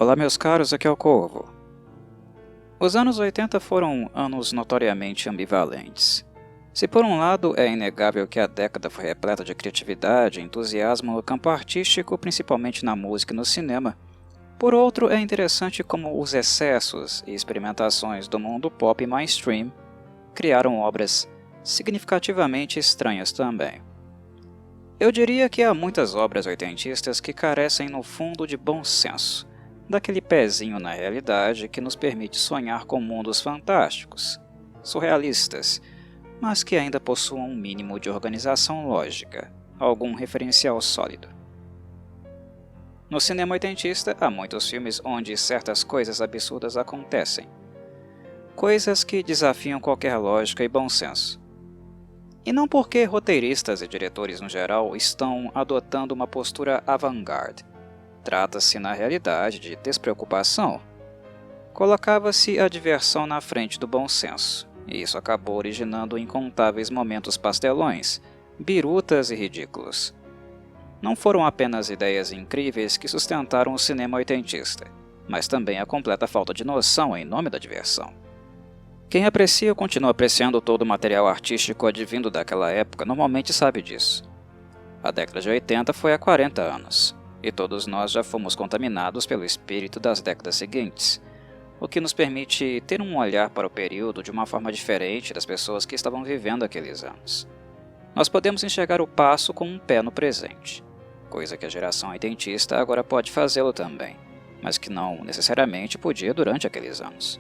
Olá meus caros, aqui é o Corvo. Os anos 80 foram anos notoriamente ambivalentes. Se por um lado é inegável que a década foi repleta de criatividade e entusiasmo no campo artístico, principalmente na música e no cinema, por outro é interessante como os excessos e experimentações do mundo pop mainstream criaram obras significativamente estranhas também. Eu diria que há muitas obras oitentistas que carecem no fundo de bom senso, daquele pezinho na realidade que nos permite sonhar com mundos fantásticos, surrealistas, mas que ainda possuam um mínimo de organização lógica, algum referencial sólido. No cinema oitentista, há muitos filmes onde certas coisas absurdas acontecem, coisas que desafiam qualquer lógica e bom senso. E não porque roteiristas e diretores no geral estão adotando uma postura avant-garde. Trata-se, na realidade, de despreocupação. Colocava-se a diversão na frente do bom senso, e isso acabou originando incontáveis momentos pastelões, birutas e ridículos. Não foram apenas ideias incríveis que sustentaram o cinema oitentista, mas também a completa falta de noção em nome da diversão. Quem aprecia ou continua apreciando todo o material artístico advindo daquela época normalmente sabe disso. A década de 80 foi há 40 anos. E todos nós já fomos contaminados pelo espírito das décadas seguintes, o que nos permite ter um olhar para o período de uma forma diferente das pessoas que estavam vivendo aqueles anos. Nós podemos enxergar o passo com um pé no presente, coisa que a geração oitentista agora pode fazê-lo também, mas que não necessariamente podia durante aqueles anos.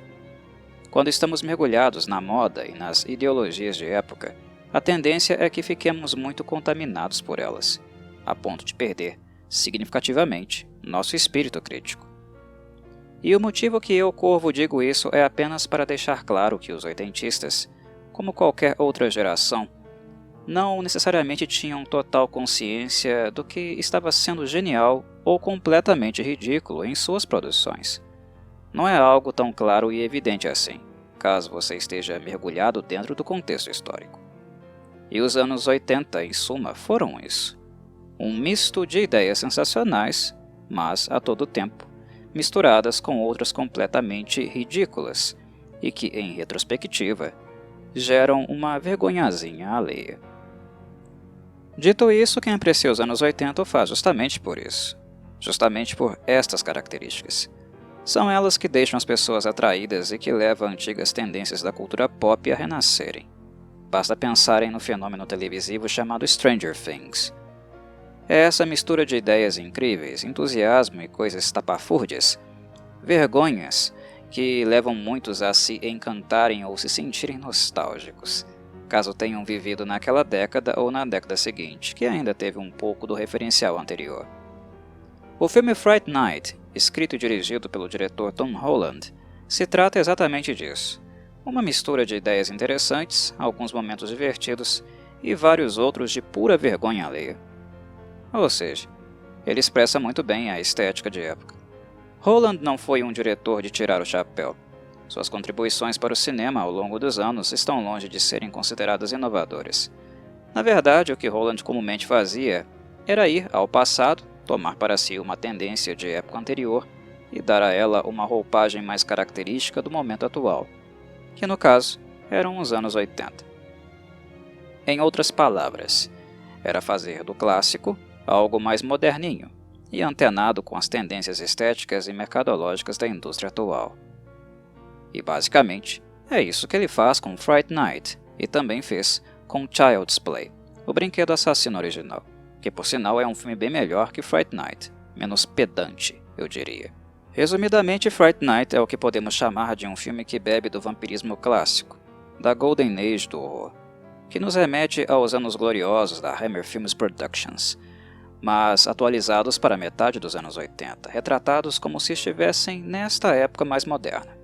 Quando estamos mergulhados na moda e nas ideologias de época, a tendência é que fiquemos muito contaminados por elas, a ponto de perder significativamente nosso espírito crítico. E o motivo que eu, Corvo, digo isso é apenas para deixar claro que os oitentistas, como qualquer outra geração, não necessariamente tinham total consciência do que estava sendo genial ou completamente ridículo em suas produções. Não é algo tão claro e evidente assim, caso você esteja mergulhado dentro do contexto histórico. E os anos 80, em suma, foram isso. Um misto de ideias sensacionais, mas, a todo tempo, misturadas com outras completamente ridículas e que, em retrospectiva, geram uma vergonhazinha alheia. Dito isso, quem aprecia os anos 80 o faz justamente por isso, justamente por estas características. São elas que deixam as pessoas atraídas e que levam antigas tendências da cultura pop a renascerem. Basta pensarem no fenômeno televisivo chamado Stranger Things. É essa mistura de ideias incríveis, entusiasmo e coisas estapafúrdias, vergonhas, que levam muitos a se encantarem ou se sentirem nostálgicos, caso tenham vivido naquela década ou na década seguinte, que ainda teve um pouco do referencial anterior. O filme Fright Night, escrito e dirigido pelo diretor Tom Holland, se trata exatamente disso. Uma mistura de ideias interessantes, alguns momentos divertidos e vários outros de pura vergonha alheia. Ou seja, ele expressa muito bem a estética de época. Holland não foi um diretor de tirar o chapéu. Suas contribuições para o cinema ao longo dos anos estão longe de serem consideradas inovadoras. Na verdade, o que Holland comumente fazia era ir ao passado, tomar para si uma tendência de época anterior e dar a ela uma roupagem mais característica do momento atual, que no caso eram os anos 80. Em outras palavras, era fazer do clássico algo mais moderninho e antenado com as tendências estéticas e mercadológicas da indústria atual. E basicamente, é isso que ele faz com Fright Night e também fez com Child's Play, o brinquedo assassino original, que por sinal é um filme bem melhor que Fright Night, menos pedante, eu diria. Resumidamente, Fright Night é o que podemos chamar de um filme que bebe do vampirismo clássico, da Golden Age do horror, que nos remete aos anos gloriosos da Hammer Films Productions, mas atualizados para metade dos anos 80, retratados como se estivessem nesta época mais moderna.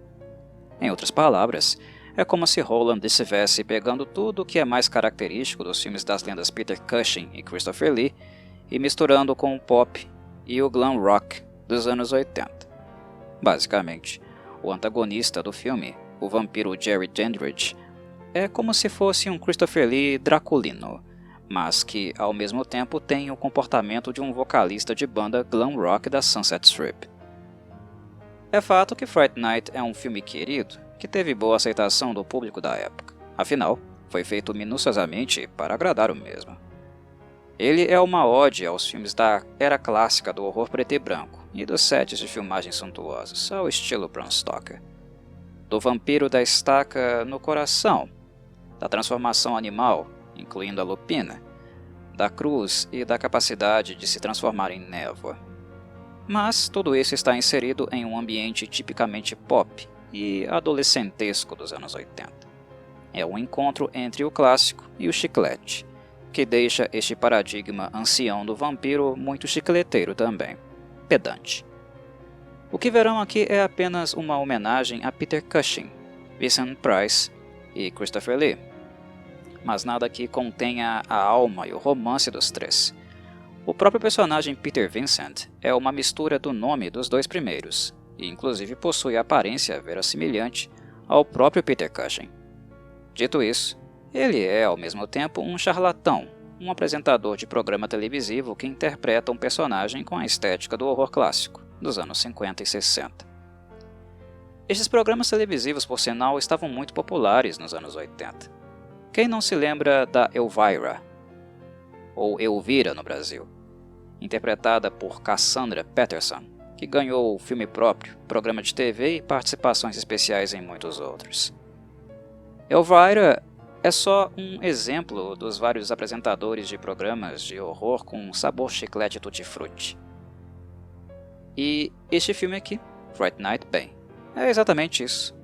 Em outras palavras, é como se Holland estivesse pegando tudo o que é mais característico dos filmes das lendas Peter Cushing e Christopher Lee e misturando com o pop e o glam rock dos anos 80. Basicamente, o antagonista do filme, o vampiro Jerry Dandridge, é como se fosse um Christopher Lee draculino, mas que, ao mesmo tempo, tem o comportamento de um vocalista de banda glam rock da Sunset Strip. É fato que Fright Night é um filme querido, que teve boa aceitação do público da época. Afinal, foi feito minuciosamente para agradar o mesmo. Ele é uma ode aos filmes da era clássica do horror preto e branco e dos sets de filmagem suntuosos, ao estilo Bram Stoker. Do vampiro da estaca no coração, da transformação animal, incluindo a lupina, da cruz e da capacidade de se transformar em névoa. Mas tudo isso está inserido em um ambiente tipicamente pop e adolescentesco dos anos 80. É um encontro entre o clássico e o chiclete, que deixa este paradigma ancião do vampiro muito chicleteiro também, pedante. O que verão aqui é apenas uma homenagem a Peter Cushing, Vincent Price e Christopher Lee, mas nada que contenha a alma e o romance dos três. O próprio personagem Peter Vincent é uma mistura do nome dos dois primeiros, e inclusive possui aparência verossimilhante ao próprio Peter Cushing. Dito isso, ele é ao mesmo tempo um charlatão, um apresentador de programa televisivo que interpreta um personagem com a estética do horror clássico, dos anos 50 e 60. Estes programas televisivos, por sinal, estavam muito populares nos anos 80. Quem não se lembra da Elvira, ou Elvira no Brasil, interpretada por Cassandra Peterson, que ganhou o filme próprio, programa de TV e participações especiais em muitos outros. Elvira é só um exemplo dos vários apresentadores de programas de horror com sabor chiclete tutti-frutti. E este filme aqui, Fright Night, bem, é exatamente isso.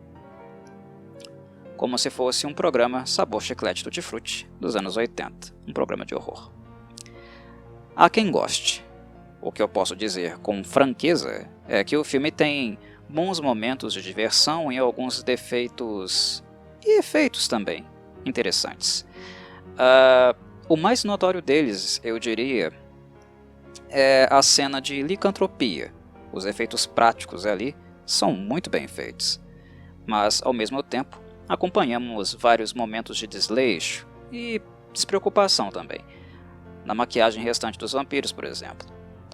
Como se fosse um programa sabor chiclete tutti-frutti dos anos 80, um programa de horror. Há quem goste. O que eu posso dizer com franqueza é que o filme tem bons momentos de diversão e alguns defeitos e efeitos também interessantes. O mais notório deles, eu diria, é a cena de licantropia. Os efeitos práticos ali são muito bem feitos, mas ao mesmo tempo acompanhamos vários momentos de desleixo e despreocupação também. Na maquiagem restante dos vampiros, por exemplo.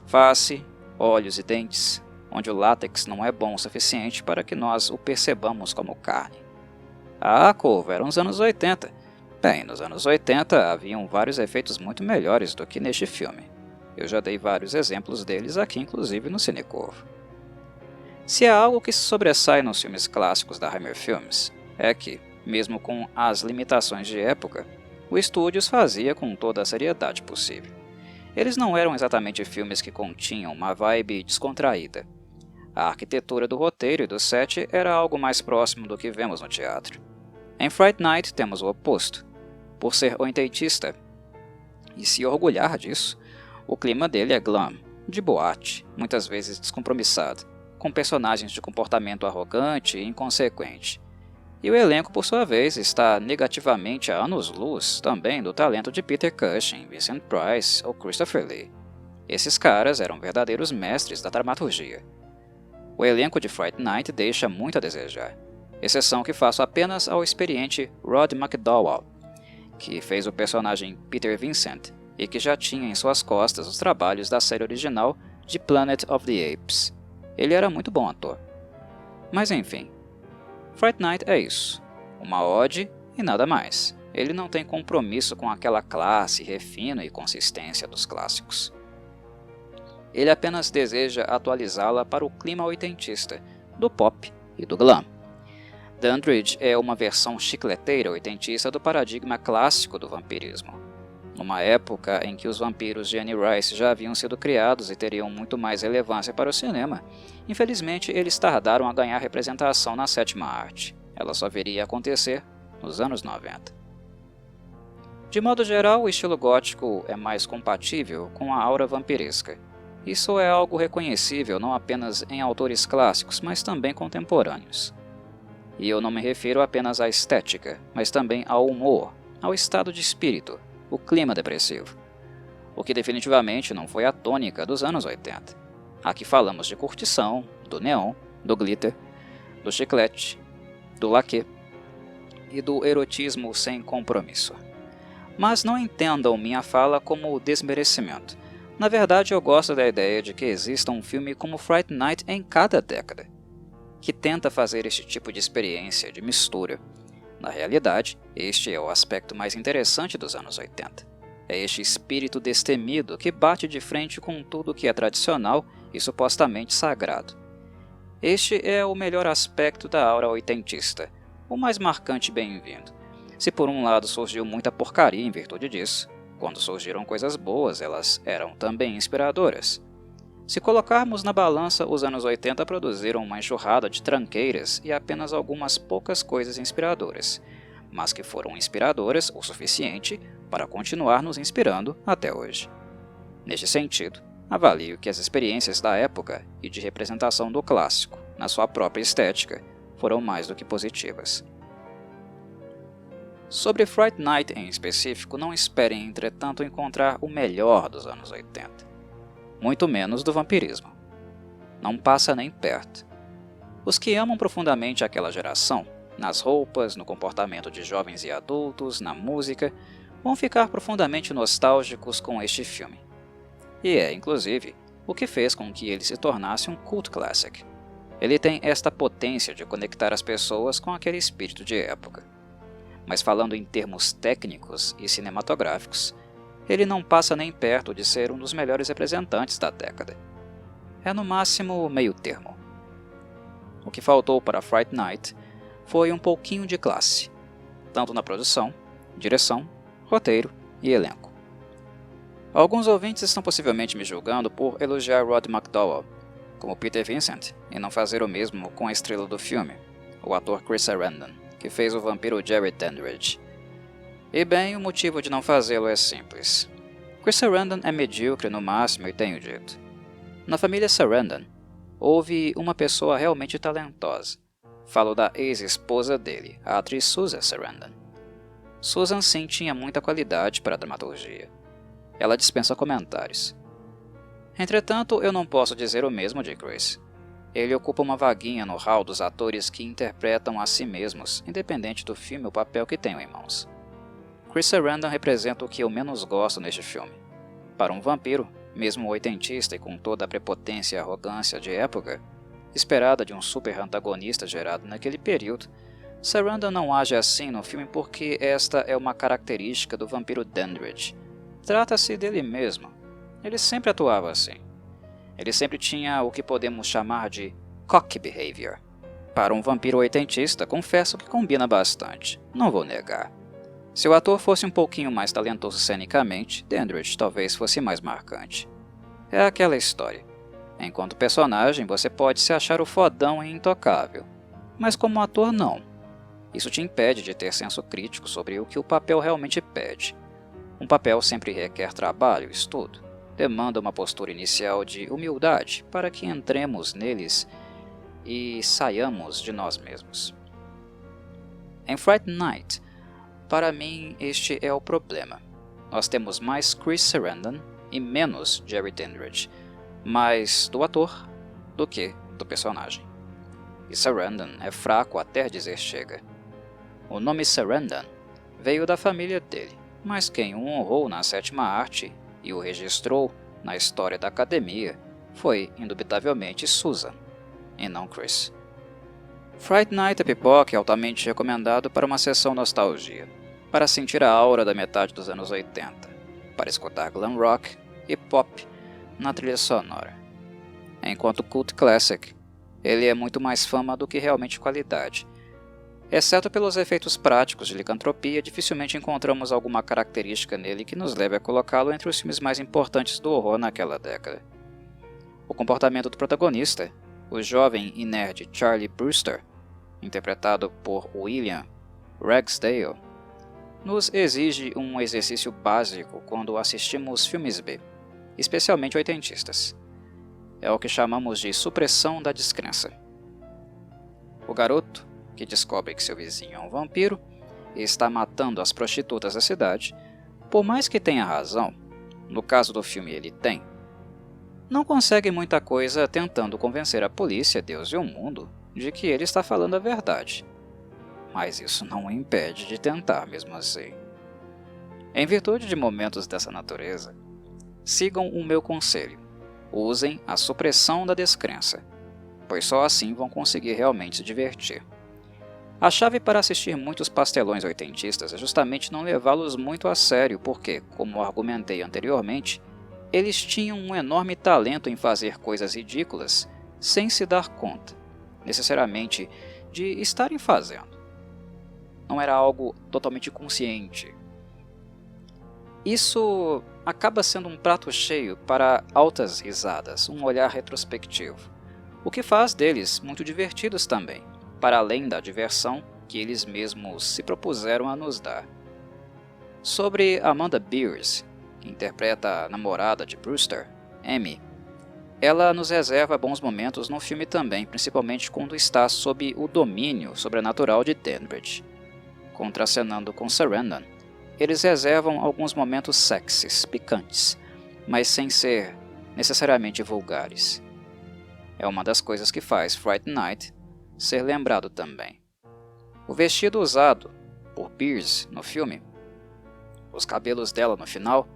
Face, olhos e dentes, onde o látex não é bom o suficiente para que nós o percebamos como carne. Ah, Corvo, eram os anos 80. Bem, nos anos 80 haviam vários efeitos muito melhores do que neste filme. Eu já dei vários exemplos deles aqui, inclusive no Cine Corvo. Se há algo que se sobressai nos filmes clássicos da Hammer Films, é que, mesmo com as limitações de época, o estúdio os fazia com toda a seriedade possível. Eles não eram exatamente filmes que continham uma vibe descontraída. A arquitetura do roteiro e do set era algo mais próximo do que vemos no teatro. Em Fright Night temos o oposto. Por ser oitentista e se orgulhar disso, o clima dele é glam, de boate, muitas vezes descompromissado, com personagens de comportamento arrogante e inconsequente. E o elenco, por sua vez, está negativamente a anos-luz também do talento de Peter Cushing, Vincent Price ou Christopher Lee. Esses caras eram verdadeiros mestres da dramaturgia. O elenco de Fright Night deixa muito a desejar, exceção que faço apenas ao experiente Rod McDowall, que fez o personagem Peter Vincent e que já tinha em suas costas os trabalhos da série original de Planet of the Apes. Ele era muito bom ator. Mas enfim, Fright Night é isso, uma ode e nada mais. Ele não tem compromisso com aquela classe, refino e consistência dos clássicos. Ele apenas deseja atualizá-la para o clima oitentista, do pop e do glam. Dandridge é uma versão chicleteira oitentista do paradigma clássico do vampirismo. Numa época em que os vampiros de Anne Rice já haviam sido criados e teriam muito mais relevância para o cinema, infelizmente eles tardaram a ganhar representação na sétima arte. Ela só viria a acontecer nos anos 90. De modo geral, o estilo gótico é mais compatível com a aura vampiresca. Isso é algo reconhecível não apenas em autores clássicos, mas também contemporâneos. E eu não me refiro apenas à estética, mas também ao humor, ao estado de espírito, o clima depressivo. O que definitivamente não foi a tônica dos anos 80. Aqui falamos de curtição, do neon, do glitter, do chiclete, do laque e do erotismo sem compromisso. Mas não entendam minha fala como desmerecimento. Na verdade, eu gosto da ideia de que exista um filme como Fright Night em cada década. que tenta fazer este tipo de experiência de mistura. Na realidade, este é o aspecto mais interessante dos anos 80. É este espírito destemido que bate de frente com tudo que é tradicional e supostamente sagrado. Este é o melhor aspecto da aura oitentista, o mais marcante e bem-vindo. Se por um lado surgiu muita porcaria em virtude disso, quando surgiram coisas boas, elas eram também inspiradoras. Se colocarmos na balança, os anos 80 produziram uma enxurrada de tranqueiras e apenas algumas poucas coisas inspiradoras, mas que foram inspiradoras o suficiente para continuar nos inspirando até hoje. Neste sentido, avalio que as experiências da época e de representação do clássico, na sua própria estética, foram mais do que positivas. Sobre Fright Night em específico, não esperem, entretanto, encontrar o melhor dos anos 80. Muito menos do vampirismo. Não passa nem perto. Os que amam profundamente aquela geração, nas roupas, no comportamento de jovens e adultos, na música, vão ficar profundamente nostálgicos com este filme. E é, inclusive, o que fez com que ele se tornasse um cult classic. Ele tem esta potência de conectar as pessoas com aquele espírito de época. Mas falando em termos técnicos e cinematográficos, ele não passa nem perto de ser um dos melhores representantes da década. É no máximo meio termo. O que faltou para Fright Night foi um pouquinho de classe, tanto na produção, direção, roteiro e elenco. Alguns ouvintes estão possivelmente me julgando por elogiar Rod McDowall como Peter Vincent e não fazer o mesmo com a estrela do filme, o ator Chris Sarandon, que fez o vampiro Jerry Dandridge. E bem, o motivo de não fazê-lo é simples. Chris Sarandon é medíocre no máximo e tenho dito. Na família Sarandon, houve uma pessoa realmente talentosa. Falo da ex-esposa dele, a atriz Susan Sarandon. Susan sim tinha muita qualidade para a dramaturgia. Ela dispensa comentários. Entretanto, eu não posso dizer o mesmo de Chris. Ele ocupa uma vaguinha no hall dos atores que interpretam a si mesmos, independente do filme ou papel que tenham em mãos. Chris Sarandon representa o que eu menos gosto neste filme. Para um vampiro, mesmo oitentista e com toda a prepotência e arrogância de época, esperada de um super antagonista gerado naquele período, Sarandon não age assim no filme porque esta é uma característica do vampiro Dandridge. Trata-se dele mesmo. Ele sempre atuava assim. Ele sempre tinha o que podemos chamar de cocky behavior. Para um vampiro oitentista, confesso que combina bastante, não vou negar. Se o ator fosse um pouquinho mais talentoso cenicamente, Dandridge talvez fosse mais marcante. É aquela história. Enquanto personagem, você pode se achar o fodão e intocável, mas como ator não. Isso te impede de ter senso crítico sobre o que o papel realmente pede. Um papel sempre requer trabalho e estudo. Demanda uma postura inicial de humildade para que entremos neles e saiamos de nós mesmos. Em Fright Night, para mim este é o problema. Nós temos mais Chris Sarandon e menos Jerry Dandridge, mais do ator do que do personagem. E Sarandon é fraco até dizer chega. O nome Sarandon veio da família dele, mas quem o honrou na sétima arte e o registrou na história da academia foi, indubitavelmente, Susan, e não Chris. Fright Night é pipoca e altamente recomendado para uma sessão nostalgia, para sentir a aura da metade dos anos 80, para escutar glam rock e pop na trilha sonora. Enquanto cult classic, ele é muito mais fama do que realmente qualidade. Exceto pelos efeitos práticos de licantropia, dificilmente encontramos alguma característica nele que nos leve a colocá-lo entre os filmes mais importantes do horror naquela década. O comportamento do protagonista, o jovem e nerd Charlie Brewster, interpretado por William Ragsdale, nos exige um exercício básico quando assistimos filmes B, especialmente oitentistas. É o que chamamos de supressão da descrença. O garoto, que descobre que seu vizinho é um vampiro e está matando as prostitutas da cidade, por mais que tenha razão, no caso do filme ele tem, não consegue muita coisa tentando convencer a polícia, Deus e o mundo de que ele está falando a verdade. Mas isso não o impede de tentar mesmo assim. Em virtude de momentos dessa natureza, sigam o meu conselho. Usem a supressão da descrença. pois só assim vão conseguir realmente se divertir. A chave para assistir muitos pastelões oitentistas é justamente não levá-los muito a sério, porque, como argumentei anteriormente, eles tinham um enorme talento em fazer coisas ridículas sem se dar conta, necessariamente, de estarem fazendo. Não era algo totalmente consciente. Isso acaba sendo um prato cheio para altas risadas, um olhar retrospectivo, o que faz deles muito divertidos também, para além da diversão que eles mesmos se propuseram a nos dar. Sobre Amanda Beers, que interpreta a namorada de Brewster, Amy, ela nos reserva bons momentos no filme também, principalmente quando está sob o domínio sobrenatural de Danbridge. Contracenando com Sarandon, eles reservam alguns momentos sexys, picantes, mas sem ser necessariamente vulgares. É uma das coisas que faz Fright Night ser lembrado também. O vestido usado por Beers no filme, os cabelos dela no final,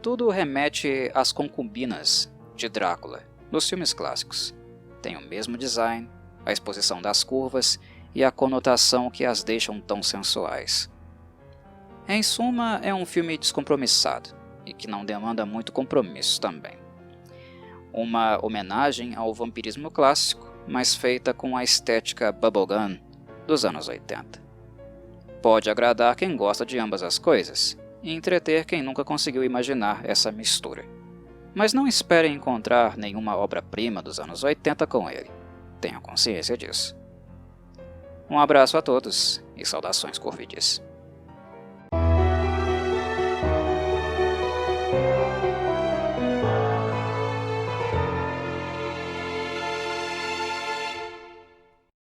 tudo remete às concubinas de Drácula nos filmes clássicos. Tem o mesmo design, a exposição das curvas e a conotação que as deixam tão sensuais. Em suma, é um filme descompromissado e que não demanda muito compromisso também. Uma homenagem ao vampirismo clássico, mas feita com a estética bubblegum dos anos 80. Pode agradar quem gosta de ambas as coisas e entreter quem nunca conseguiu imaginar essa mistura. Mas não espere encontrar nenhuma obra-prima dos anos 80 com ele. Tenha consciência disso. Um abraço a todos e saudações corvides.